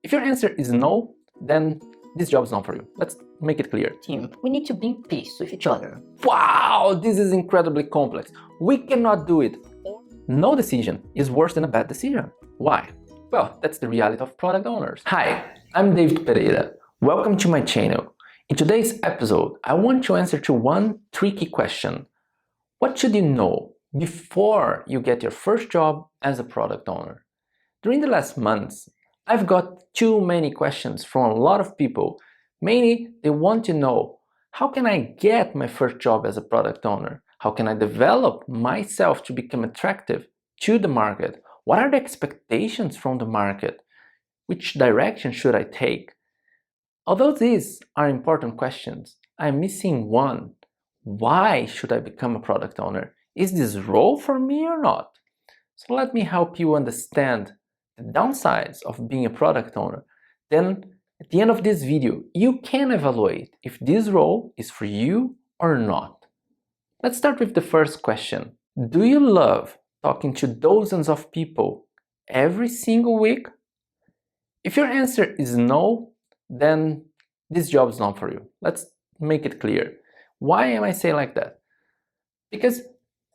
If your answer is no, then this job is not for you. Let's make it clear. Team, we need to be in peace with each other. Wow, this is incredibly complex. We cannot do it. No decision is worse than a bad decision. Why? Well, that's the reality of product owners. Hi, I'm David Pereira. Welcome to my channel. In today's episode, I want to answer to one tricky question. What should you know before you get your first job as a product owner? During the last months, I've got too many questions from a lot of people. Mainly, they want to know, how can I get my first job as a product owner? How can I develop myself to become attractive to the market? What are the expectations from the market? Which direction should I take? Although these are important questions, I'm missing one. Why should I become a product owner? Is this role for me or not? So let me help you understand the downsides of being a product owner. Then at the end of this video, you can evaluate if this role is for you or not. Let's start with the first question. Do you love talking to dozens of people every single week? If your answer is no, then this job is not for you. Let's make it clear. Why am I saying like that? Because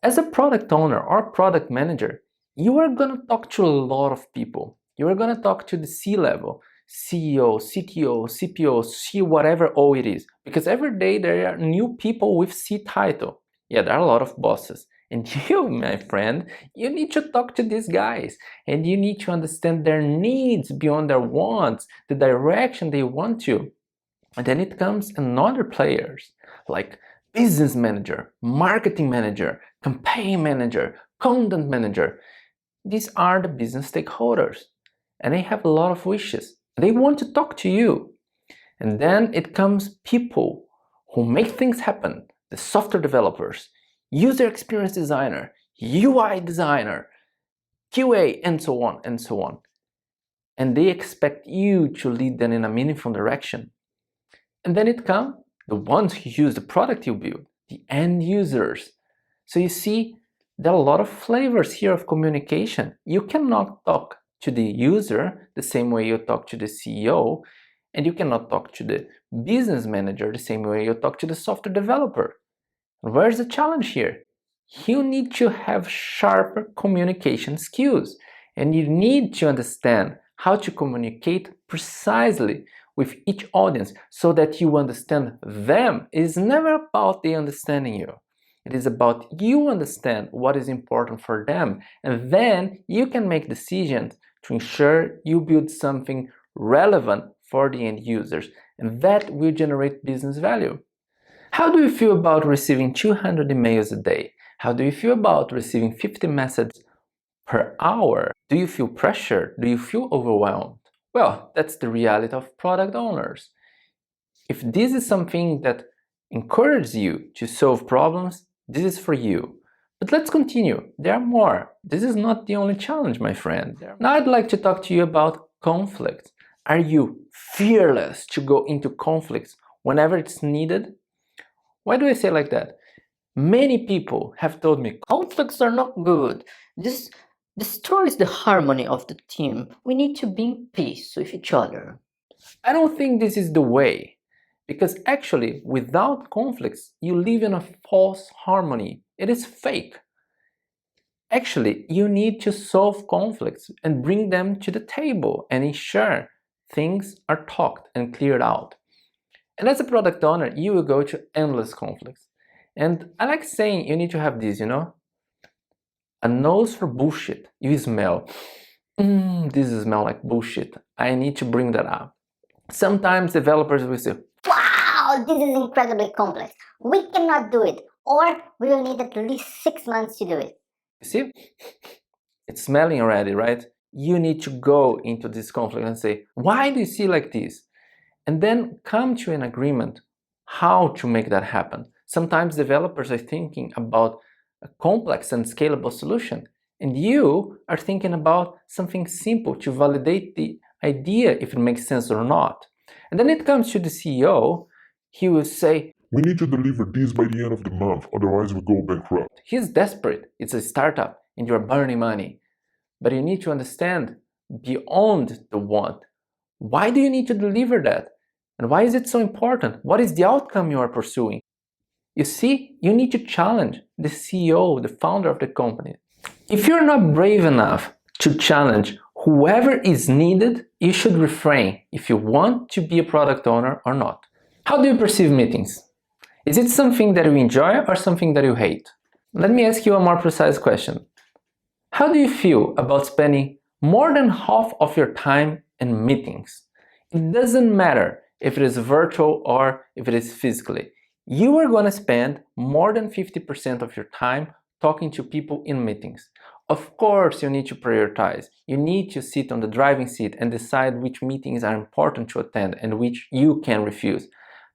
as a product owner or product manager, you are going to talk to a lot of people. You are going to talk to the C-level, CEO, CTO, CPO, C whatever O it is. Because every day there are new people with C title. Yeah, there are a lot of bosses. And you, my friend, you need to talk to these guys. And you need to understand their needs beyond their wants, the direction they want to. And then it comes another players like business manager, marketing manager, campaign manager, content manager. These are the business stakeholders, and they have a lot of wishes. They want to talk to you. And then it comes people who make things happen, the software developers, user experience designer, UI designer, QA, and so on and so on. And they expect you to lead them in a meaningful direction. And then it comes the ones who use the product you build, the end users. So you see, there are a lot of flavors here of communication. You cannot talk to the user the same way you talk to the CEO, and you cannot talk to the business manager the same way you talk to the software developer. Where's the challenge here? You need to have sharper communication skills, and you need to understand how to communicate precisely with each audience so that you understand them. It is never about they understanding you. It is about you understand what is important for them, and then you can make decisions to ensure you build something relevant for the end users, and that will generate business value. How do you feel about receiving 200 emails a day? How do you feel about receiving 50 messages per hour? Do you feel pressured? Do you feel overwhelmed? Well, that's the reality of product owners. If this is something that encourages you to solve problems, this is for you. But let's continue. There are more. This is not the only challenge, my friend. Now I'd like to talk to you about conflict. Are you fearless to go into conflicts whenever it's needed? Why do I say like that? Many people have told me, Conflicts are not good. This destroys the harmony of the team. We need to be in peace with each other. I don't think this is the way. Because actually, without conflicts, you live in a false harmony. It is fake. Actually, you need to solve conflicts and bring them to the table and ensure things are talked and cleared out. And as a product owner, you will go to endless conflicts. And I like saying you need to have this, a nose for bullshit. You smell, this smells like bullshit. I need to bring that up. Sometimes developers will say, Wow, this is incredibly complex. We cannot do it, or we will need at least 6 months to do it. you see, it's smelling already, right? You need to go into this conflict and say, why do you see like this? And then come to an agreement how to make that happen. Sometimes developers are thinking about a complex and scalable solution, and you are thinking about something simple to validate the idea if it makes sense or not. And then it comes to the CEO, he will say, we need to deliver this by the end of the month, otherwise we go bankrupt. He's desperate, it's a startup, and you're burning money. But you need to understand beyond the want, Why do you need to deliver that? And why is it so important? What is the outcome you are pursuing? You see, you need to challenge the CEO, the founder of the company. If you're not brave enough to challenge whoever is needed, you should refrain if you want to be a product owner or not. How do you perceive meetings? Is it something that you enjoy or something that you hate? Let me ask you a more precise question. How do you feel about spending more than half of your time in meetings? It doesn't matter if it is virtual or if it is physically. You are going to spend more than 50% of your time talking to people in meetings. Of course, you need to prioritize. You need to sit on the driving seat and decide which meetings are important to attend and which you can refuse.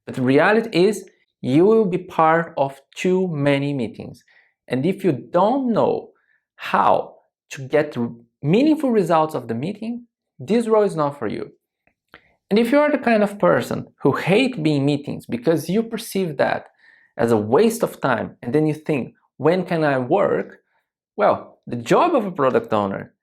But the reality is, you will be part of too many meetings. And if you don't know how to get meaningful results of the meeting, this role is not for you. And if you are the kind of person who hates being meetings because you perceive that as a waste of time and then you think, when can I work? Well, the job of a product owner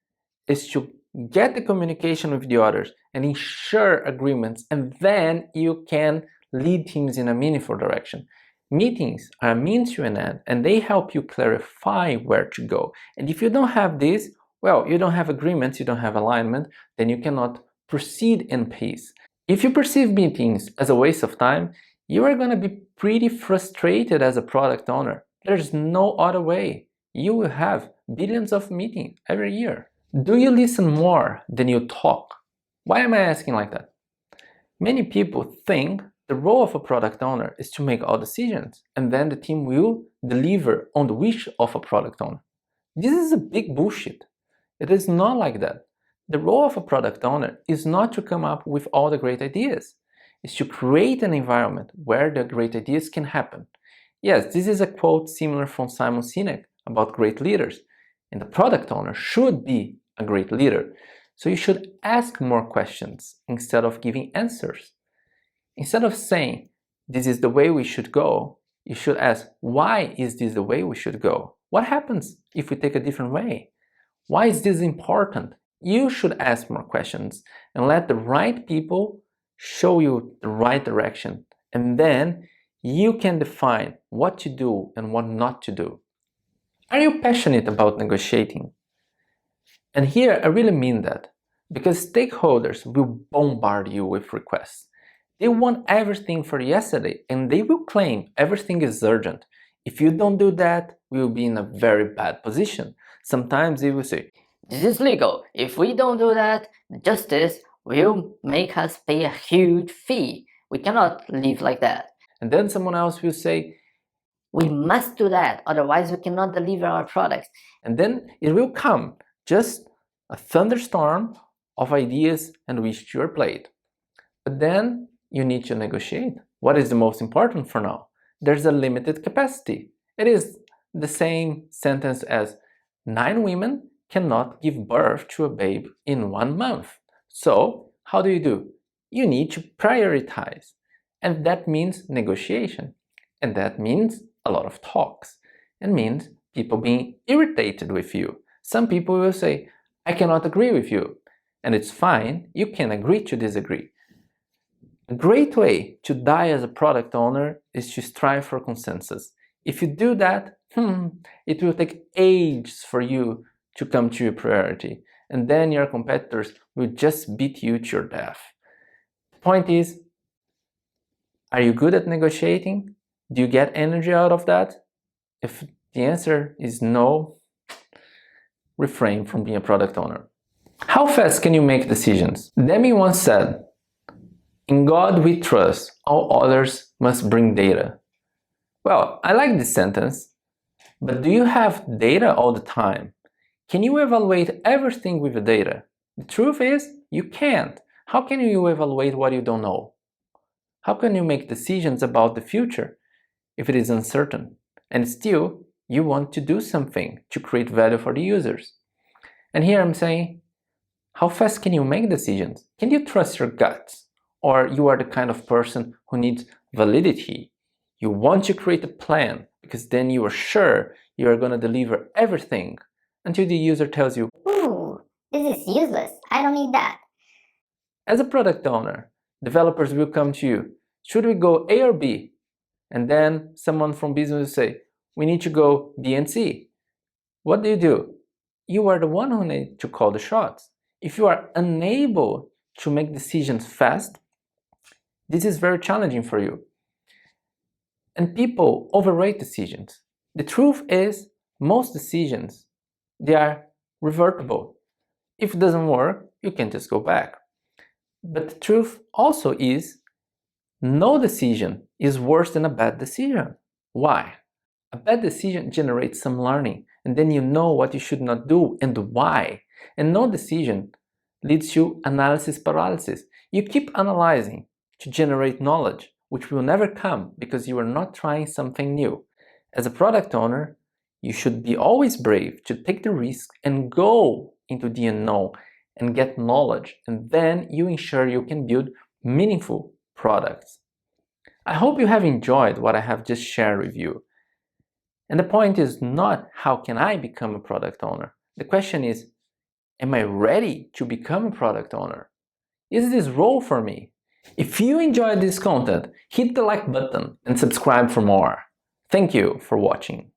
is to get the communication with the others and ensure agreements, and then you can lead teams in a meaningful direction. Meetings are a means to an end, and they help you clarify where to go. And if you don't have this, well, you don't have agreements, you don't have alignment, then you cannot proceed in peace. If you perceive meetings as a waste of time, you are going to be pretty frustrated as a product owner. There's no other way. You will have billions of meetings every year. Do you listen more than you talk? Why am I asking like that? Many people think the role of a product owner is to make all decisions, and then the team will deliver on the wish of a product owner. This is a big bullshit. It is not like that. The role of a product owner is not to come up with all the great ideas. It's to create an environment where the great ideas can happen. Yes, this is a quote similar from Simon Sinek about great leaders. And the product owner should be a great leader. So you should ask more questions instead of giving answers. Instead of saying, this is the way we should go, you should ask, why is this the way we should go? What happens if we take a different way? Why is this important? You should ask more questions and let the right people show you the right direction. And then you can define what to do and what not to do. Are you passionate about negotiating? And here I really mean that, because stakeholders will bombard you with requests. They want everything for yesterday and they will claim everything is urgent. If you don't do that, we will be in a very bad position. Sometimes they will say, This is legal. If we don't do that, justice will make us pay a huge fee. We cannot live like that. and then someone else will say, We must do that, otherwise we cannot deliver our products. and then it will come just a thunderstorm of ideas and wish to your plate. But then you need to negotiate. What is the most important for now? There's a limited capacity. It is the same sentence as 9 women cannot give birth to a babe in 1 month. So how do? You need to prioritize. And that means negotiation. And that means a lot of talks. It means people being irritated with you. Some people will say, I cannot agree with you. And it's fine, you can agree to disagree. A great way to die as a product owner is to strive for consensus. If you do that, it will take ages for you to come to your priority. And then your competitors will just beat you to your death. The point is, are you good at negotiating? Do you get energy out of that? If the answer is no, refrain from being a product owner. How fast can you make decisions? Demi once said, in God we trust, all others must bring data. Well, I like this sentence, but do you have data all the time? Can you evaluate everything with the data? The truth is, you can't. How can you evaluate what you don't know? How can you make decisions about the future if it is uncertain? And still, you want to do something to create value for the users. And here I'm saying, how fast can you make decisions? Can you trust your guts? Or you are the kind of person who needs validity? You want to create a plan because then you are sure you are going to deliver everything until the user tells you, Ooh, this is useless. I don't need that. As a product owner, developers will come to you. Should we go A or B? And then someone from business will say, we need to go B and C. What do? You are the one who needs to call the shots. If you are unable to make decisions fast, this is very challenging for you. And people overrate decisions. The truth is, most decisions, they are revertible. If it doesn't work, you can just go back. But the truth also is, no decision is worse than a bad decision. Why? A bad decision generates some learning, and then you know what you should not do and why. And no decision leads to analysis paralysis. You keep analyzing to generate knowledge, which will never come because you are not trying something new. As a product owner, you should be always brave to take the risk and go into the unknown and get knowledge, and then you ensure you can build meaningful products. I hope you have enjoyed what I have just shared with you. And the point is not how can I become a product owner? The question is, am I ready to become a product owner? Is this role for me? If you enjoyed this content, hit the like button and subscribe for more. Thank you for watching.